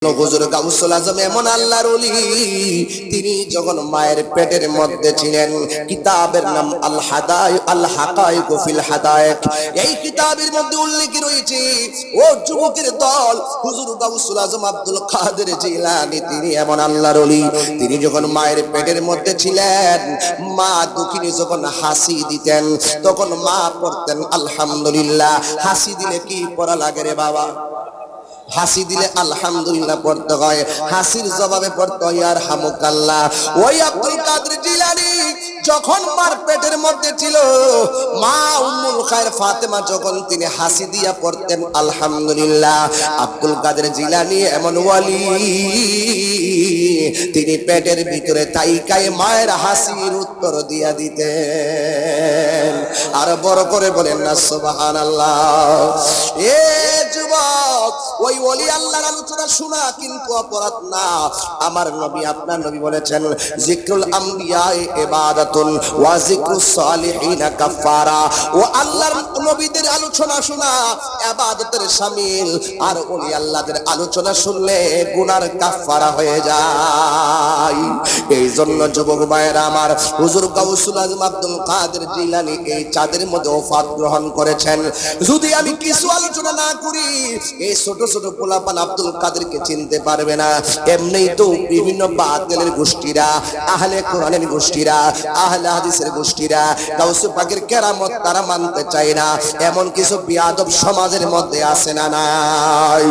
হুজুর গাউসুল আজম এমন আল্লাহর ওলি, তিনি যখন মায়ের পেটের মধ্যে ছিলেন, কিতাবের নাম আল হাকায়েক ফিল হাদায়েক। এই কিতাবের মধ্যে উল্লেখ রয়েছে, ও যুবকের দল, হুজুর গাউসুল আজম আব্দুল কাদের জিলানী তিনি এমন আল্লাহর ওলি, তিনি যখন মায়ের পেটের মধ্যে ছিলেন, মা দুঃখিনী যখন হাসি দিতেন, তখন মা পড়তেন আলহামদুলিল্লাহ। হাসি দিলে কি পড়া লাগে রে বাবা? হাসি দিলে আলহামদুলিল্লাহ পড়তে হয়, হাসির জবাবে পড়তে হয় ইয়ারহামুকাল্লাহ। ওই আব্দুল কাদের জিলানী যখন মার পেটের মধ্যে ছিল, মা উম্মুল খায়ের ফাতেমা যখন তিনি হাসি দিয়া পড়তেন আলহামদুলিল্লাহ, আব্দুল কাদের জিলানী এমন ওয়ালি, তিনি পেটের ভিতরে তাইকায় মায়ের হাসির উত্তর দিয়া দিতেন। আর বড় করে বলেন না সুবহানাল্লাহ। এ যুবক, ওই ওলি আল্লাহর আলোচনা শোনা কিন্তু অপরাধ না। আমার নবী, আপনার নবী বলেছেন, যিকরুল আমবিয়া ইবাদাতুন ওয়া যিকরুস সালিহিন কাফারা। ও আল্লাহর নবীদের আলোচনা শোনা ইবাদতের শামিল, আর ওলি আল্লাহদের আলোচনা শুনলে গুনার কাফারা হয়ে যায়। এই জন্য যুবক ভাইয়েরা আমার, হুজুর গাউসুল আজম আব্দুল কাদের জিলানী এই চাঁদের মধ্যে ওফাত গ্রহণ করেছেন। যদি আমি কিছু আলোচনা না করি, এই ছোট ছোট পোলাপান আব্দুল কাদেরকে চিনতে পারবে না। এমনি তো বিভিন্ন বাতিলের গোষ্ঠীরা, আহলে কোরআনের গোষ্ঠীরা, আহলে হাদিসের গোষ্ঠীরা গাউস পাকের কেরামত তারা মানতে চায় না। এমন কিছু বিয়াদব সমাজের মধ্যে আছে না নাই?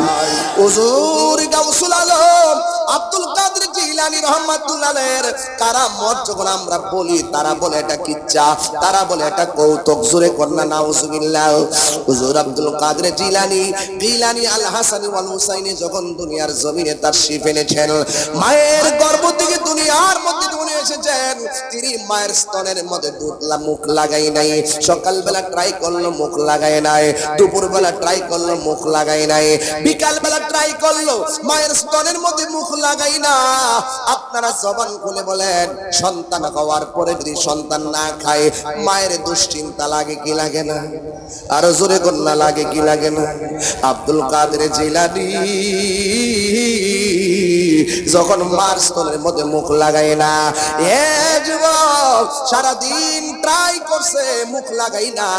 হুজুর গাউসুল আজম আব্দুল কাদের জিলানী রাহমাতুল্লাহ আলাইহির কারামত যখন আমরা বলি, তারা বলে এটা কিচ্ছা, তারা বলে এটা কৌতুক। জোরে কন্যা নাউজুবিল্লাহ। হুজুর আব্দুল কাদের জিলানী আল হাসানি ওয়াল হুসাইনি যখন দুনিয়ার জমিনে তাশরীফ এনেছেন, মায়ের গর্ভ থেকে দুনিয়ার মধ্যে উনি এসেছেন, তিনি মায়ের স্তনের মধ্যে মুখ লাগাই নাই। সকালবেলা ট্রাই করলো, মুখ লাগাই নাই। দুপুরবেলা ট্রাই করলো, মুখ লাগাই নাই। বিকালবেলা ট্রাই করলো, মায়ের স্তনের মধ্যে মুখ লাগাই না। আপনারা জবান খুলে বলেন, সন্তান হওয়ার পরে যদি সন্তান না খায়, মায়ের দুশ্চিন্তা লাগে কি লাগে না? আরো জোরে কন্যা লাগে কি লাগে না? আব্দুল কাদের জিলানী যখন মার স্তনের মধ্যে মুখ লাগায় না, এ যুবক সারাদিন ট্রাই করছে, মুখ লাগাই না,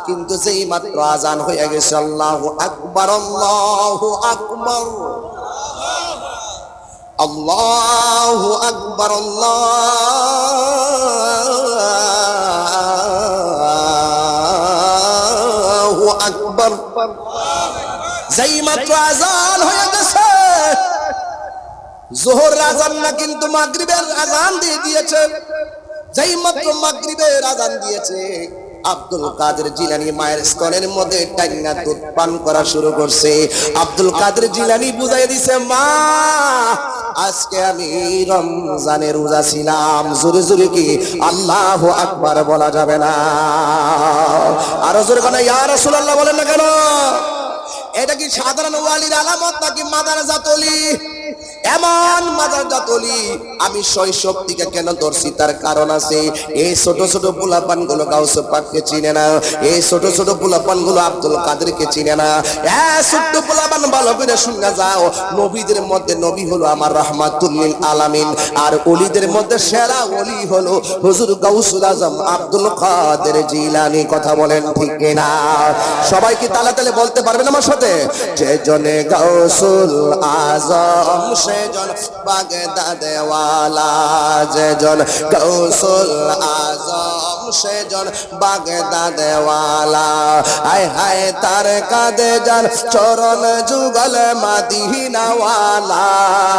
কিন্তু যেই মাত্র আজান হয়ে গেছে, আল্লাহু আকবার, আল্লাহু আকবার, আল্লাহু আকবার, আল্লাহু আকবার, যেই মাত্র আজান হয়ে গেছে, যোহর আজান না কিন্তু মাগরিবের আজান দিয়ে দিয়েছে। যেই মাত্র মাগরিবের আজান দিয়েছে, আব্দুল কাদের জিলানী মায়ের স্তনের মধ্যে টাইনা দুধ পান করা শুরু করছে। আব্দুল কাদের জিলানী বুঝাই দিছে, মা আজকে আমি রমজানের রোজা ছিলাম। জোরে জোরে কি আল্লাহু আকবার বলা যাবে না? আরো জোরে কেন ইয়া রাসূলুল্লাহ বলেন না কেন? এটা কি সাধারণ ওয়ালির আলামত নাকি মাদারাজাত ওলি? এমন মাদারাজাত ওলি আমি শৈশব থেকে কেন ধরছি, তার কারণ আছে। এই ছোট ছোট পোলাপান গুলো গাউস পাককে চিনে না, এই ছোট ছোট পোলাপান গুলো আব্দুল কাদেরকে চিনে না। ছোট্ট পোলাপান ভালো করে শুনে যাও, নবীদের মধ্যে নবী হলো আমার রাহমাতুল লিল আলামিন, আর ওলিদের মধ্যে সেরা ওলি হলো হুজুর গাউসুল আজম আব্দুল কাদের জিলানী। কথা বলেন ঠিক কিনা? সবাই কি তালে তালে বলতে পারবেন আমার সাথে? যে জনে গাউসুল আজম সেজন বাগদাদে ওয়ালা, যে জন গাউসুল আজম সেজন বাগদাদে ওয়ালা, হায় হায় তার কাঁধে যার চরণ যুগল মদিনা ওয়ালা,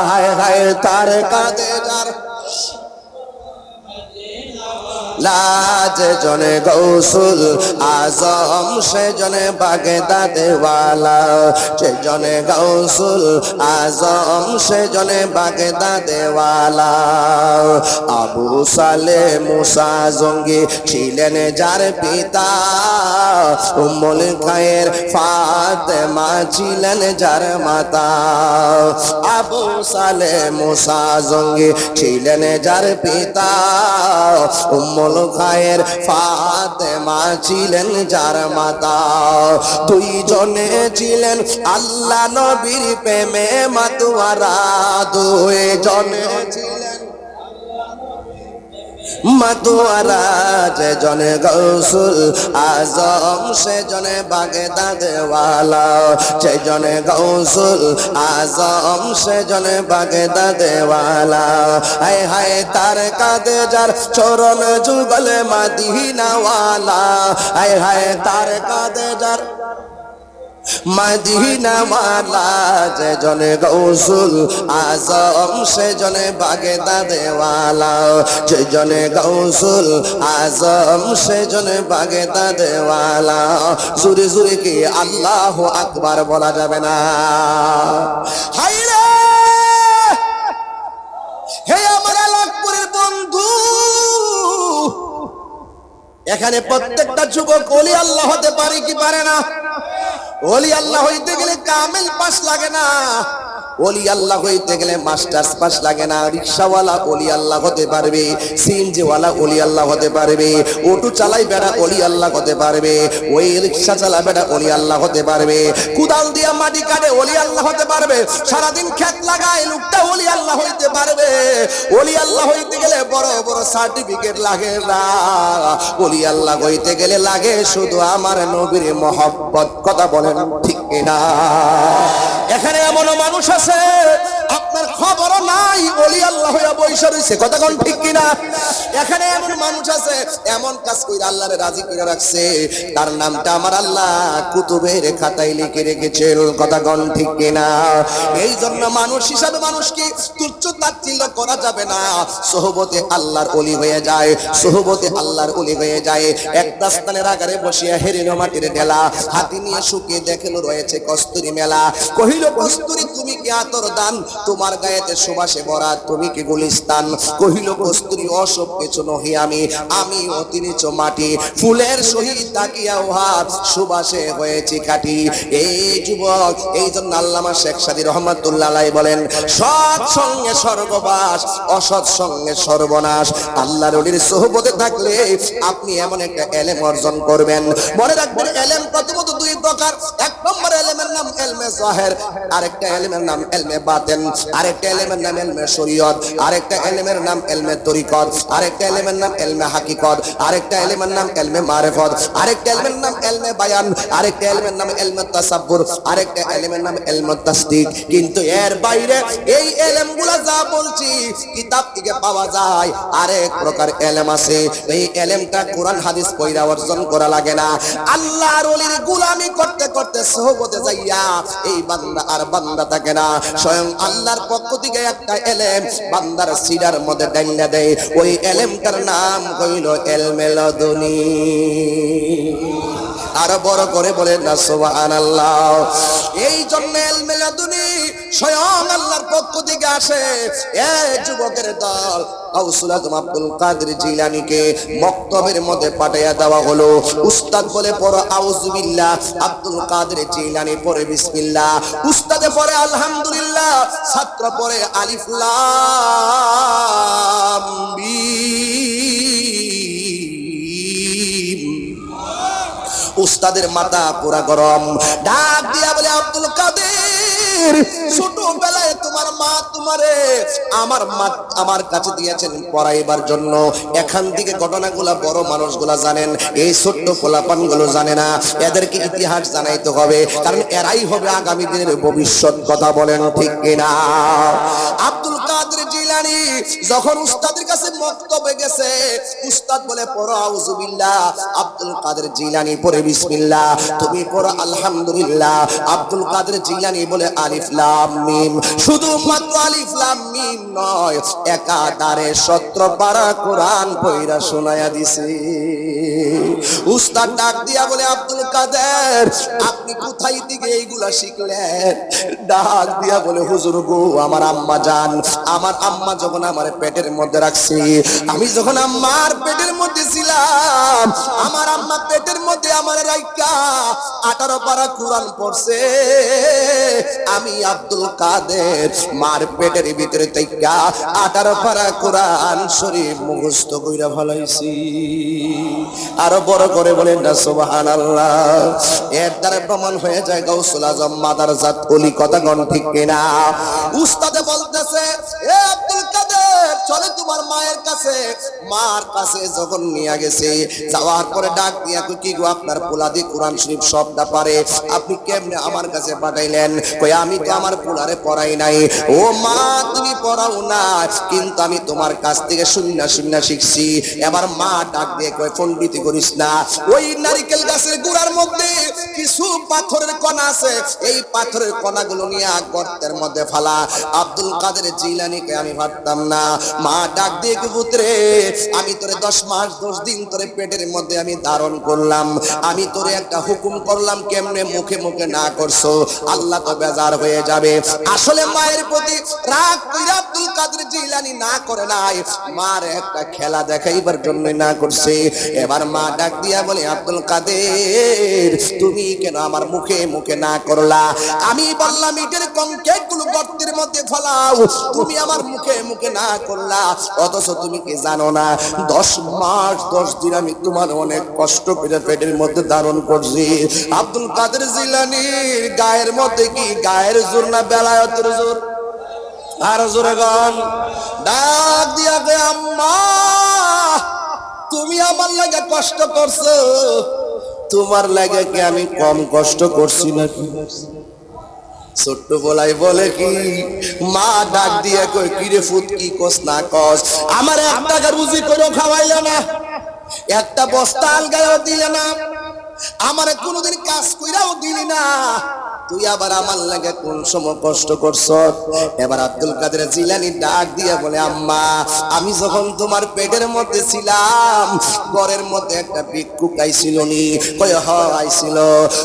হায় হায় তার কাঁধে যার লাজ জনে গাউসুল আজম সে জনে বাগদাদে ওয়ালা, সে জনে গাউসুল আজম সে জনে বাগদাদে ওয়ালা। আবু সালে মুসা জঙ্গি ছিলেন যার পিতা, উম্মুল খায়ের ফাতেমা ছিলেন যার মাতা। আবু সালে মুসা জঙ্গি ছিলেন যার পিতা, উম্মুল খায়ের ফাতেমা ছিলেন যার মাতা। দুইজনে ছিলেন আল্লাহ নবীর প্রেমে মাতোয়ারা, দুইজনে ছিলেন মাতোয়ারা। যে জনে গৌসুল আজম সে জনে বাগদাদ ওয়ালা, যে জনে গৌসুল আজম সে জনে বাগদাদ ওয়ালা। হায় হায় তার কাঁধে যার চরণ যুগল মদিনা ওয়ালা, হায় হায় তার কাঁধে যার মদিনা ওয়ালা। যে জনে গৌসুল আজম সে জনে বাগদাদ ওয়ালা, যে জনে গৌসুল আজম সে জনে বাগদাদ ওয়ালা। জোরে জোরে কি আল্লাহু আকবার বলা যাবে না? হায়রে হে আমার লাখপুরের বন্ধু, এখানে প্রত্যেকটা যুবক ওলি আল্লাহ হতে পারে কি পারে না? ওলি আল্লাহ হইতে গেলে কামেল পাস লাগে না, ওলি আল্লাহ হইতে গেলে মাস্টার্স পাস লাগে না। রিকশাওয়ালা ওলি আল্লাহ হতে পারবে, সিএনজি ওয়ালা ওলি আল্লাহ হতে পারবে, অটো চালাই বেড়া ওলি আল্লাহ হতে পারবে, ওই রিকশা চালা বেড়া ওলি আল্লাহ হতে পারবে, কুদাল দিয়া মাটি কাটে ওলি আল্লাহ হতে পারবে, সারাদিন খেত লাগায় লোকটা ওলি আল্লাহ হইতে পারবে। ওলি আল্লাহ হইতে গেলে বড় বড় সার্টিফিকেট লাগে না, ওলি আল্লাহ হইতে গেলে লাগে শুধু আমার নবীর মহব্বত। কথা বলেন ঠিক কিনা? এখানে এমন মানুষ আছে আপনার খবরও নাই, ওলি আল্লাহ হইয়া বইসা রইছে। কথা কোন ঠিক কিনা? এখানে এমন মানুষ আছে এমন কাজ কইরা আল্লাহরে রাজি করে রাখছে, তার নামটা আমার আল্লাহ কুতুবের খাতায় লিখে রেখেছেন। কথা কোন ঠিক কিনা? এই জন্য মানুষ হিসাবে মানুষকে তুচ্ছ তাচ্ছিল্য করা যাবে না। সোহবতে আল্লাহর ওলি হয়ে যায়, সোহবতে আল্লাহর ওলি হয়ে যায়। এক দাস্তানের আগারে বসিয়া হেরিনো মাটির ঢেলা হাতি নিয়ে শুকিয়ে দেখেন রয়েছে কস্তুরি মেলা। কহিল কস্তুরি তুমি কি আতর দান, তোমার গায়েতে সুবাসে ভরা তুমি কি গুলিস্তান। কহিল কস্তুরি অসব কিছু নহি আমি, আমি অতি নিচ মাটি, ফুলের সহিত তাকিয়া উহার সুবাসে হয়েছি কাটি। এই যুবক, এই জন্য আল্লামা শেখ সাদী রহমাতুল্লাহ আলাইহি বলেন, সৎ সঙ্গে স্বর্গবাস, অসৎ সঙ্গে সর্বনাশ। আল্লাহর ওলির সোহবতে থাকলে আপনি এমন একটা এলেম অর্জন করবেন। মনে রাখবেন এলেম প্রথমত দুই প্রকার। এক নম্বর এলেমের নাম এলমে জাহের, আরেকটা এলেমের নাম এলমে বাতেন, আরেকটা এলেমের নাম এলমে শরীয়ত, আরেকটা এলেমের নাম এলমে তরিকত, আরেকটা এলেমের নাম এলমে হাকিকত, আরেকটা এলেমের নাম এলমে মারিফত, আরেকটা এলেমের নাম এলমে বায়ান, আরেকটা এলেমের নাম এলমে তাসাব্বুর, আরেকটা এলেমের নাম এলমে তাসদিক। কিন্তু এর বাইরে এই এলেমগুলো যা বলছি কিতাব থেকে পাওয়া যায়, আরেক প্রকার এলেম আছে। এই এলেমটা কোরআন হাদিস পড়া অর্জন করা লাগে না। আল্লাহর ওলির গোলামি করতে করতে সোহবতে যাইয়া এই বান্দা আর বান্দা থাকে না, স্বয়ং আল্লাহর পক্ষ থেকে একটা এলেম বান্দার সিরার মধ্যে ডাইলা দেয়। ওই এলেমটার নাম হইল এলমে লাদুনী। আর বড় করে বলেন না সুবহানাল্লাহ। এই জন্য এলমে লাদুনী স্বয়ং আল্লাহর পক্ষ থেকে আসে। এই যুবকের দল গাউসুল আজম আব্দুল কাদের জিলানীকে মক্তবের মধ্যে পাঠাইয়া দেওয়া হলো। উস্তাদ বলে পড়ো আউযু বিল্লাহ, আব্দুল কাদের জিলানী পড়ে বিসমিল্লাহ, উস্তাদে পড়ে আলহামদুলিল্লাহ, ছাত্র পড়ে আলিফ লাম মিম। উস্তাদের মাথা পুরা গরম, ডাক দিয়া বলে আব্দুল কাদের, ছোটবেলায় তোমার মা তোমারে আমার কাছে দিয়েছেন পড়াইবার জন্য। এখান থেকে ঘটনাগুলা বড় মানুষগুলা জানেন, এই ছোট্ট পোলাপান গুলো জানে না। এদেরকে ইতিহাস জানাইতে হবে, কারণ এরাই হবে আগামী দিনের ভবিষ্যৎ। কথা বলেন ঠিক কিনা? আব্দুল কাদের জিলানী যখন উস্তাদের কাছে মক্তবে গেছে, উস্তাদ বলে পড়ো আউযু বিল্লাহ, আব্দুল কাদের জিলানী পড়ে বিসমিল্লাহ, তুমি পড়ো আলহামদুলিল্লাহ। আব্দুল কাদের জিলানী বলে আলিফ লাম মিম। শুধু মাত্র আলিফ লাম মিম নয়, একাধারে 17 পারা কোরআন পড়া শোনায়া দিছে। উস্তাদ ডাক দিয়া বলে, আব্দুল কাদের আপনি কোথায় থেকে এইগুলা শিখলেন? ডাক দিয়া বলে, হুজুর গো, আমার আম্মা জান, আমার আম্মা যখন আমার পেটের মধ্যে রাখছি, আমি যখন আম্মার পেটের মধ্যে ছিলাম, আমার আম্মা পেটের মধ্যে আমার রাইকা 18 পারা কোরআন পড়ছে। আমি আব্দুল কাদের মার পেটের ভিতরে থেকে 18 পারা কোরআন শরীফ মুখস্থ কইরা ফলাইছি। আরো বড় করে বলেন না সুবহানাল্লাহ। এর দ্বারা প্রমাণ হয়ে যায় গাউসুল আজম মাদারজাত ওলি, কথা কোন ঠিক কিনা? উস্তাদে বলতেছে, এ আব্দুল কাদের চলে তোমার মায়ের কাছে। মার কাছে যখন নিয়ে গেছে, যাওয়ার পরে ডাক দিয়া কি গো, আপনার পোলাদি কোরআন শরীফ সবটা পারে, আপনি কেমনে আমার কাছে পাঠাইলেন? কই আমি তো আমার পোলারে পড়াই নাই। ও মা, তুমি পড়াও না, কিন্তু আমি তোমার কাছ থেকে শুননা শুননা শিখছি। এবার মা ডাক দিয়ে কয়, পণ্ডিতি করিস না, ওই নারকেল গাছের গোড়ার মধ্যে কিছু পাথরের কণা আছে, এই পাথরের কণাগুলো নিয়ে গর্তের মধ্যে ফালা। আব্দুল কাদের জিলানীকে আমি ভাবতাম না। মা ডাক দিয়ে, পুত্রে আমি তোরে 10 মাস 10 দিন তোরে পেটের মধ্যে আমি ধারণ করলাম, আমি তোরে একটা হুকুম করলাম, কেমনে মুখে মুখে না করছো, আল্লাহ তো বেজার হয়ে যাবে। আসলে মায়ের প্রতি রাগ কইরা আব্দুল কাদের জিলানী না করে নাই, মার একটা খেলা দেখাইবার জন্য না করছে। এবার মা ডাক দিয়া বলে, আব্দুল কাদের তুমি কেন আমার মুখে মুখে না করলা? আমি বললাম ইটের কংক্রিট গুলো গর্তের মধ্যে ফলাও, তুমি আমার মুখে মুখে না করলা। অথচ তুমি কি জানো না, 10 মাস 10 দিন আমি তোমার অনেক কষ্ট করে পেটের মধ্যে ধারণ করছি। আব্দুল কাদের জিলানীর গায়ের মধ্যে কি গায়ের জোর না বেলায়েতের জোর? আর জোরে গান। ডাক দিয়া গে, আম্মা তুমি আমার লাগে কষ্ট করছো, তোমার লাগে কি আমি কম কষ্ট করছি নাকি? ছোট্ট বলাই বলে কি, মা ডাক দিয়ে কই, কিরে ফুট কি কস না কস, আমার 1 টাকা রুজি করে খাওয়াইলে না, একটা বস্তা আলগাও দিলে না, আমারে কোনোদিন কাজ কইরাও দিলি না, তুই আবার আমার লাগে কোন সময় কষ্ট করছ? এবার আব্দুল কাদের জিলানী ডাক দিয়ে বলে, আম্মা আমি যখন তোমার পেটের মধ্যে ছিলাম, ঘরের মধ্যে একটা ভিক্ষুক আইছিল নি? কয় হ আইছিল।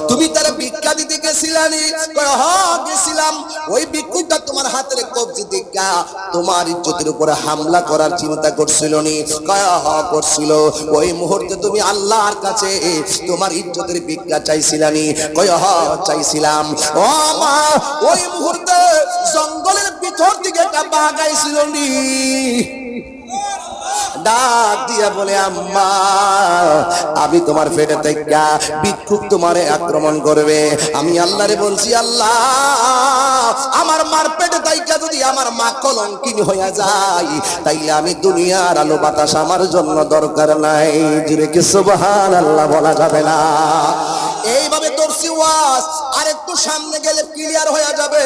তুমি তার ভিক্ষা দিতে গেছিলানি? কয় হ গেছিলাম। ওই ভিক্ষুকটা তোমার হাতের কবজি দেখা তোমার ইজ্জতের উপরে হামলা করার চিন্তা করছিল নি? কয় হ করছিল। ওই মুহূর্তে তুমি আল্লাহর কাছে তোমার ইজ্জতের ভিক্ষা চাইছিলানি? কয় হ চাইছিলাম। ও মা, ওই মুহূর্তে জঙ্গলের ভিতর থেকে একটা বাঘ আইছিল নি? ডাক দিয়া বলে, আম্মা আমি তোমার পেটে থেকে ভিক্ষুক তোমারে আক্রমণ করবে, আমি আল্লাহরে বলছি, আল্লাহ আমার মার পেটে থেকে যদি আমার মা কলঙ্কিনী হয়ে যায়, তাইলে আমি দুনিয়ার আলো বাতাস আমার জন্য দরকার নাই। জুড়ে কি সুবহানাল্লাহ বলা যাবে না? এইভাবে দর্শি ওয়াজ আর একটু সামনে গেলে ক্লিয়ার হয়ে যাবে।